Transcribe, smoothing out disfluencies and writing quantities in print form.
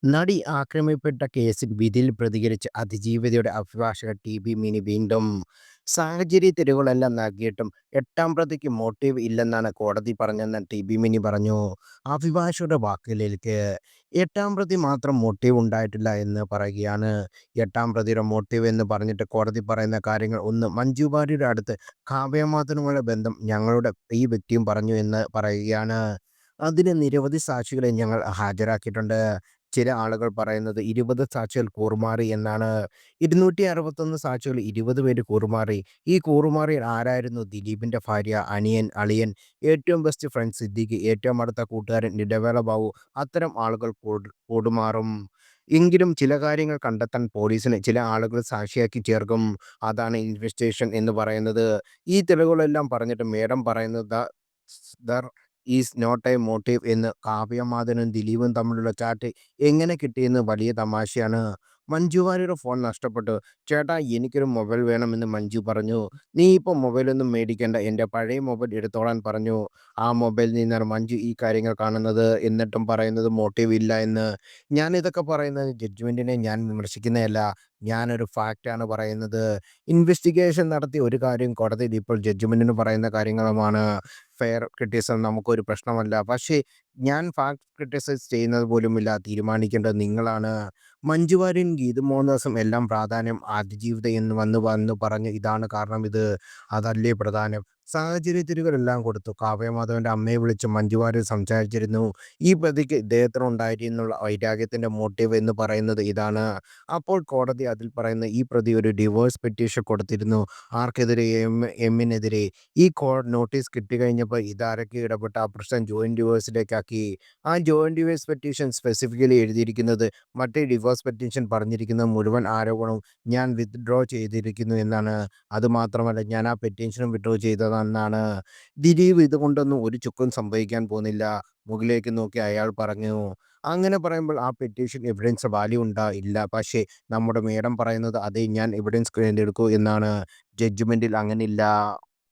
നടി ആക്രമിക്കപ്പെട്ട കേസിൽ വിധിയിൽ പ്രതികരിച്ച് അതിജീവിതയുടെ അഭിഭാഷക ടി.ബി. മിനി വീണ്ടും സാഹചര്യ തെളിവുകളെല്ലാം നൽകിയിട്ടും എട്ടാം പ്രതിക്ക് മോട്ടീവ് ഇല്ലെന്നാണ് കോടതി പറഞ്ഞതെന്ന് ടി.ബി. മിനി പറഞ്ഞു. അഭിഭാഷകരുടെ വാക്കുകളിലേക്ക് എട്ടാം പ്രതി മാത്രം മോട്ടീവ് ഉണ്ടായിട്ടില്ല എന്ന് പറയുകയാണ്. എട്ടാം പ്രതിയുടെ മോട്ടീവ് എന്ന് പറഞ്ഞിട്ട് കോടതി പറയുന്ന കാര്യങ്ങൾ ഒന്ന്, മഞ്ജു വാര്യരുടെ അടുത്ത് കാവ്യമാധവനുമായുള്ള ബന്ധം ഞങ്ങളുടെ ഈ വ്യക്തിയും പറഞ്ഞു എന്ന് പറയുകയാണ്. അതിന് നിരവധി സാക്ഷികളെ ഞങ്ങൾ ഹാജരാക്കിയിട്ടുണ്ട്. ചില ആളുകൾ പറയുന്നത് 20 സാക്ഷികൾ കൂറുമാറി എന്നാണ്. 261 സാക്ഷികൾ 20 പേര് കൂറുമാറി. ഈ കൂറുമാറിയവർ ആരായിരുന്നു? ദിലീപിന്റെ ഭാര്യ, അനിയൻ, അളിയൻ, ഏറ്റവും ബെസ്റ്റ് ഫ്രണ്ട് സിദ്ദീഖ്, ഏറ്റവും അടുത്ത കൂട്ടുകാരൻ ഇടവേള ബാബു. അത്തരം ആളുകൾ കൂടുമാറും. എങ്കിലും ചില കാര്യങ്ങൾ കണ്ടെത്താൻ പോലീസിനെ ചില ആളുകൾ സാക്ഷിയാക്കി ചേർക്കും. അതാണ് ഇൻവെസ്റ്റിഗേഷൻ എന്ന് പറയുന്നത്. ഈ തെളിവുകളെല്ലാം പറഞ്ഞിട്ട് മേഡം പറയുന്നത് there is not a motive എന്ന്. കാവ്യമാധവനും ദിലീപും തമ്മിലുള്ള ചാറ്റ് എങ്ങനെ കിട്ടിയെന്ന് വലിയ തമാശയാണ്. മഞ്ജു വാര്യരുടെ ഫോൺ നഷ്ടപ്പെട്ടു. ചേട്ടാ എനിക്കൊരു മൊബൈൽ വേണമെന്ന് മഞ്ജു പറഞ്ഞു. നീ ഇപ്പോൾ മൊബൈലൊന്നും മേടിക്കണ്ട, എൻ്റെ പഴയ മൊബൈൽ എടുത്തോളാൻ പറഞ്ഞു. ആ മൊബൈലിൽ നിന്നാണ് മഞ്ജു ഈ കാര്യങ്ങൾ കാണുന്നത്. എന്നിട്ടും പറയുന്നത് മോട്ടീവ് ഇല്ല എന്ന്. ഞാൻ ഇതൊക്കെ പറയുന്നത് ജഡ്ജ്മെന്റിനെ ഞാൻ വിമർശിക്കുന്നതല്ല. ഞാനൊരു ഫാക്റ്റാണ് പറയുന്നത്. ഇൻവെസ്റ്റിഗേഷൻ നടത്തി ഒരു കാര്യം കോടതിയിൽ ഇപ്പോൾ ജഡ്ജ്മെന്റിന് പറയുന്ന കാര്യങ്ങളുമാണ്. ഫെയർ ക്രിറ്റിസിസം നമുക്കൊരു പ്രശ്നമല്ല. പക്ഷേ ഞാൻ ഫാക്ട് ക്രിറ്റിസൈസ് ചെയ്യുന്നത് പോലുമില്ല. തീരുമാനിക്കേണ്ടത് നിങ്ങളാണ്. മഞ്ജു വാര്യരും ഗീതു മോഹൻദാസും എല്ലാം പ്രാധാന്യം അതിജീവിത എന്ന് വന്ന് വന്ന് പറഞ്ഞു. ഇതാണ് കാരണം ഇത്. അതല്ലേ പ്രധാനം. സാഹചര്യ തിരുകളെല്ലാം കൊടുത്തു. കാവ്യമാധവന്റെ അമ്മയെ വിളിച്ച് മഞ്ജു വാര്യർ സംസാരിച്ചിരുന്നു. ഈ പ്രതിക്ക് ഇദ്ദേഹത്തിനുണ്ടായിരുന്നുള്ള വൈരാഗ്യത്തിന്റെ മോട്ടീവ് എന്ന് പറയുന്നത് ഇതാണ്. അപ്പോൾ കോടതി അതിൽ പറയുന്ന ഈ പ്രതി ഒരു ഡിവോഴ്സ് പെറ്റീഷൻ കൊടുത്തിരുന്നു. ആർക്കെതിരെ? എമ്മിനെതിരെ. ഈ നോട്ടീസ് കിട്ടിക്കഴിഞ്ഞപ്പോൾ ഇതാരൊക്കെ ഇടപെട്ട് ആ പ്രശ്നം ജോയിന്റ് ഡിവോഴ്സിലേക്കാക്കി. ആ ജോയിന്റ് ഡിവോഴ്സ് പെറ്റീഷൻ സ്പെസിഫിക്കലി എഴുതിയിരിക്കുന്നത്, മറ്റേ ഡിവോഴ്സ് പെറ്റീഷൻ പറഞ്ഞിരിക്കുന്ന മുഴുവൻ ആരോപണവും ഞാൻ വിത്ത്ഡ്രോ ചെയ്തിരിക്കുന്നു എന്നാണ്. അതുമാത്രമല്ല ഞാൻ ആ പെറ്റീഷനും വിത്ത്ഡ്രോ ചെയ്തതെന്നാണ്. ദിലീപ് ഇതുകൊണ്ടൊന്നും ഒരു ചുക്കും സംഭവിക്കാൻ പോകുന്നില്ല. മുകളിലേക്ക് നോക്കി അയാൾ പറഞ്ഞു. അങ്ങനെ പറയുമ്പോൾ ആ പെറ്റീഷൻ എവിഡൻസ് വാല്യൂ ഉണ്ടോ? ഇല്ല. പക്ഷേ നമ്മുടെ മേഡം പറയുന്നത് അതെ ഞാൻ എവിഡൻസ് എടുക്കൂ എന്നാണ്. ജഡ്ജ്മെന്റിൽ അങ്ങനില്ല.